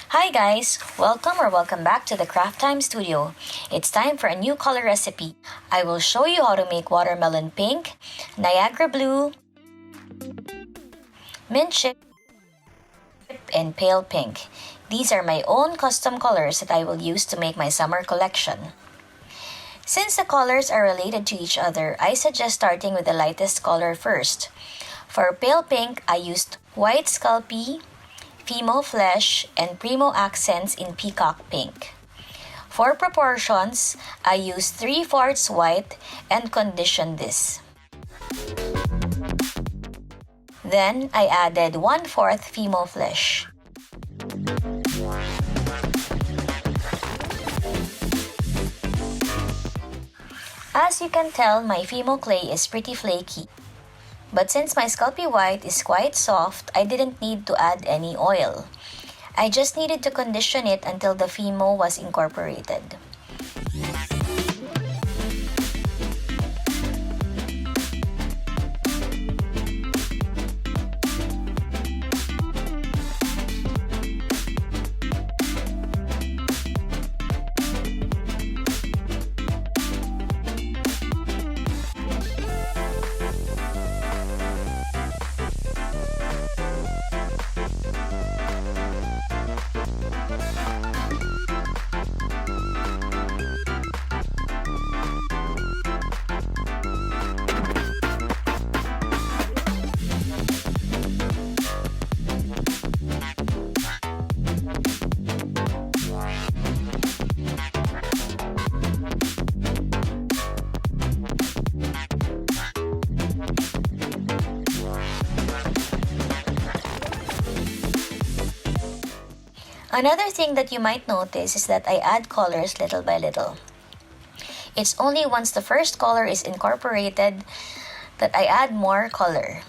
Hi guys! Welcome back to the Craft Time Studio. It's time for a new color recipe. I will show you how to make watermelon pink, Niagara blue, mint chip, and pale pink. These are my own custom colors that I will use to make my summer collection. Since the colors are related to each other, I suggest starting with the lightest color first. For pale pink, I used white Sculpey, Fimo Flesh, and Premo Accents in peacock pink. For proportions, I used 3/4 white and conditioned this. Then I added 1/4 Fimo Flesh. As you can tell, my Fimo clay is pretty flaky. But since my Sculpey white is quite soft, I didn't need to add any oil. I just needed to condition it until the Fimo was incorporated. Another thing that you might notice is that I add colors little by little. It's only once the first color is incorporated that I add more color.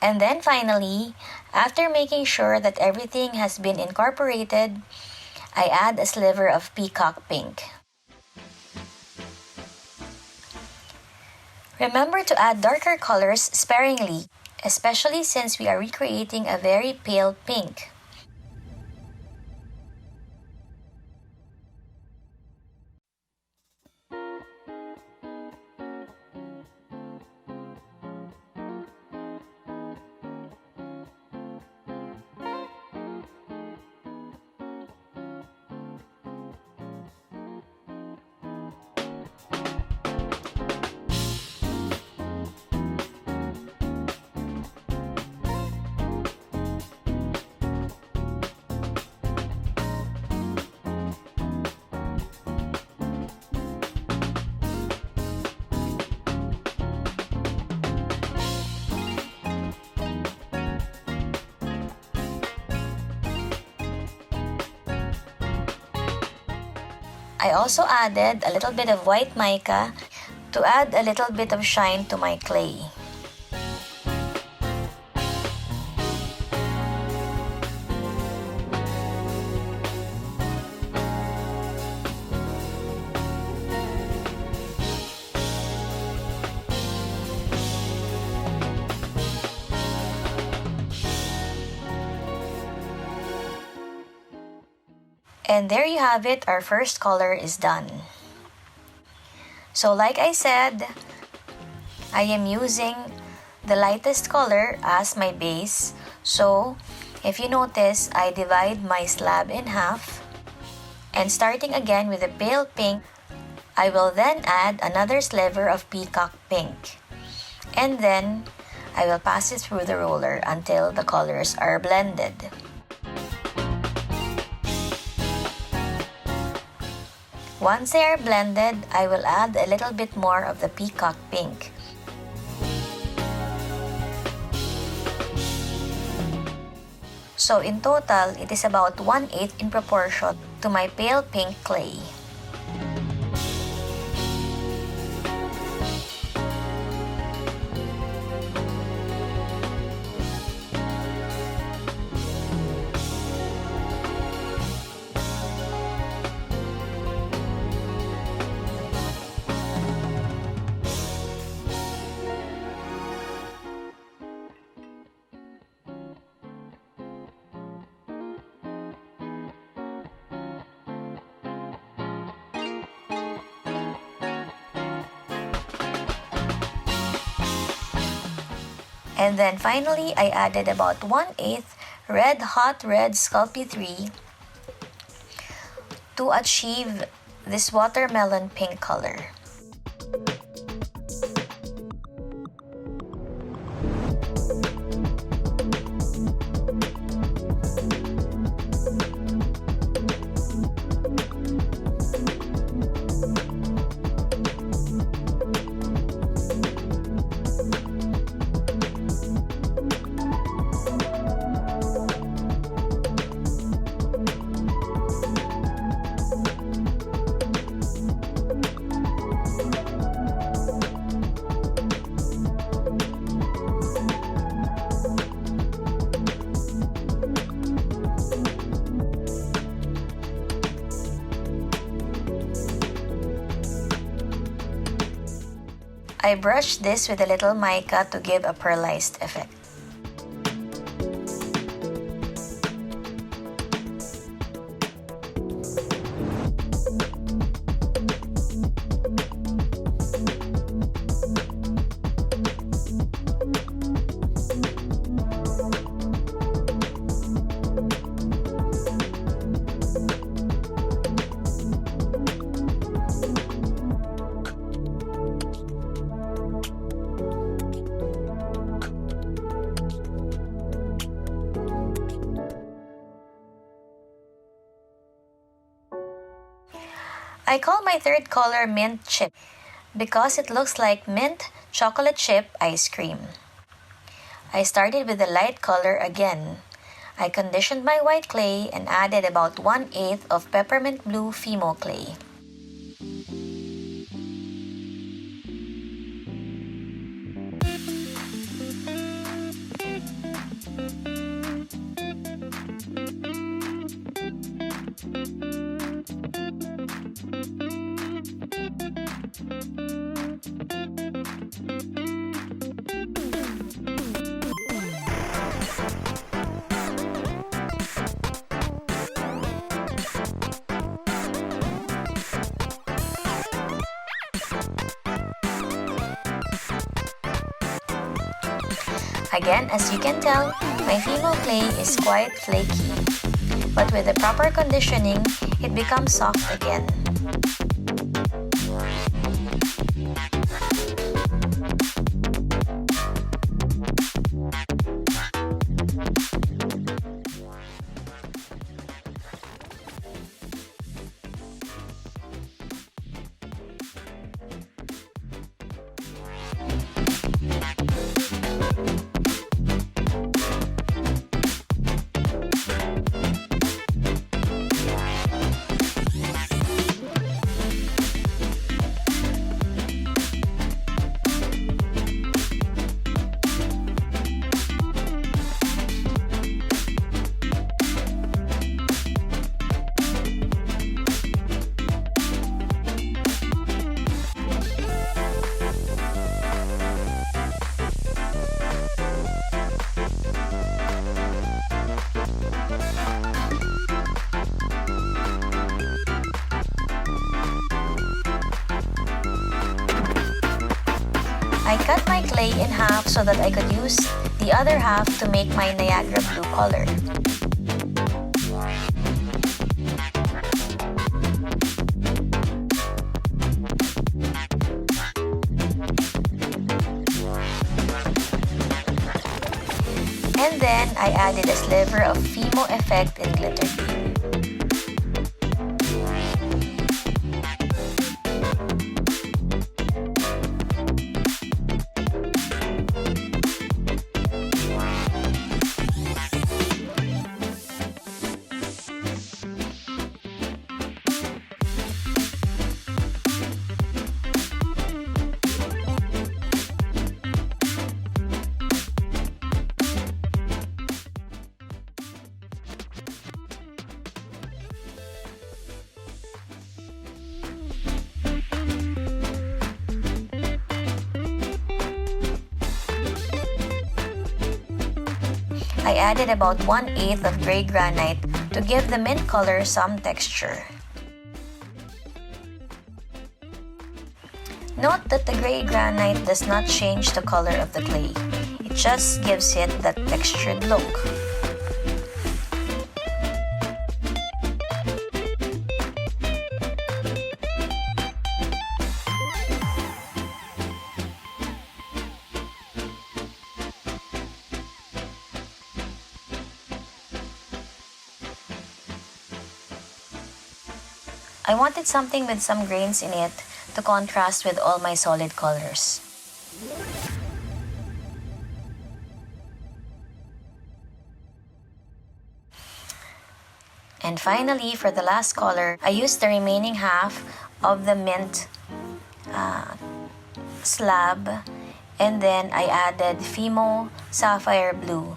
And then finally, after making sure that everything has been incorporated, I add a sliver of peacock pink. Remember to add darker colors sparingly, especially since we are recreating a very pale pink. I also added a little bit of white mica to add a little bit of shine to my clay. And there you have it, our first color is done. So like I said, I am using the lightest color as my base. So if you notice, I divide my slab in half And starting again with the pale pink, I will then add another sliver of peacock pink. And then, I will pass it through the roller until the colors are blended. Once they are blended, I will add a little bit more of the peacock pink. So in total, it is about 1/8 in proportion to my pale pink clay. And then finally, I added about 1/8 Hot Red Sculpey III to achieve this watermelon pink color. I brushed this with a little mica to give a pearlized effect. I call my third color Mint Chip because it looks like mint chocolate chip ice cream. I started with the light color again. I conditioned my white clay and added about 1/8 of peppermint blue Fimo clay. Again, as you can tell, my Fimo clay is quite flaky, but with the proper conditioning, it becomes soft again. I cut my clay in half so that I could use the other half to make my Niagara blue color. And then I added a sliver of Fimo Effect in glitter green. I added about 1/8 of gray granite to give the mint color some texture. Note that the gray granite does not change the color of the clay. It just gives it that textured look. I wanted something with some grains in it to contrast with all my solid colors. And finally, for the last color, I used the remaining half of the mint slab, and then I added Fimo Sapphire Blue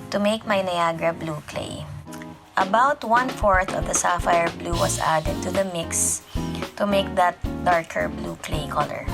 to make my Niagara blue clay. About 1/4 of the sapphire blue was added to the mix to make that darker blue clay color.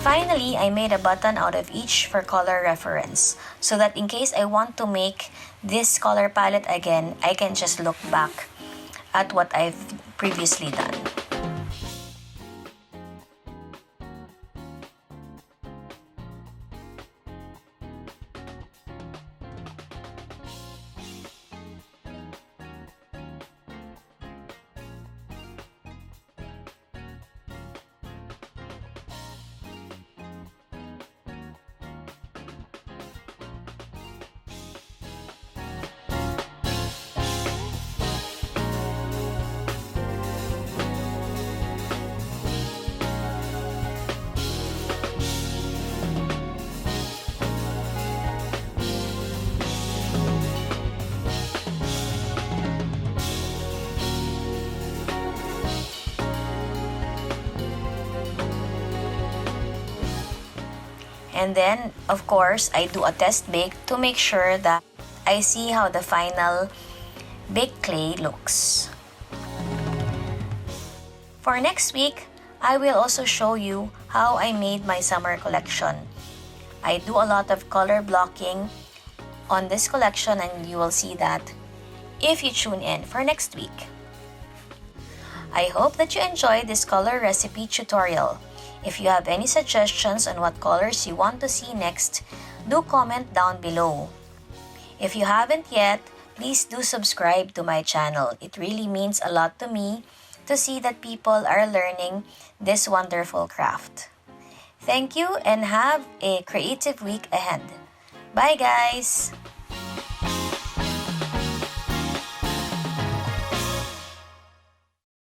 Finally, I made a button out of each for color reference, so that in case I want to make this color palette again, I can just look back at what I've previously done. And then, of course, I do a test bake to make sure that I see how the final baked clay looks. For next week, I will also show you how I made my summer collection. I do a lot of color blocking on this collection, and you will see that if you tune in for next week. I hope that you enjoyed this color recipe tutorial. If you have any suggestions on what colors you want to see next, do comment down below. If you haven't yet, please do subscribe to my channel. It really means a lot to me to see that people are learning this wonderful craft. Thank you and have a creative week ahead. Bye guys!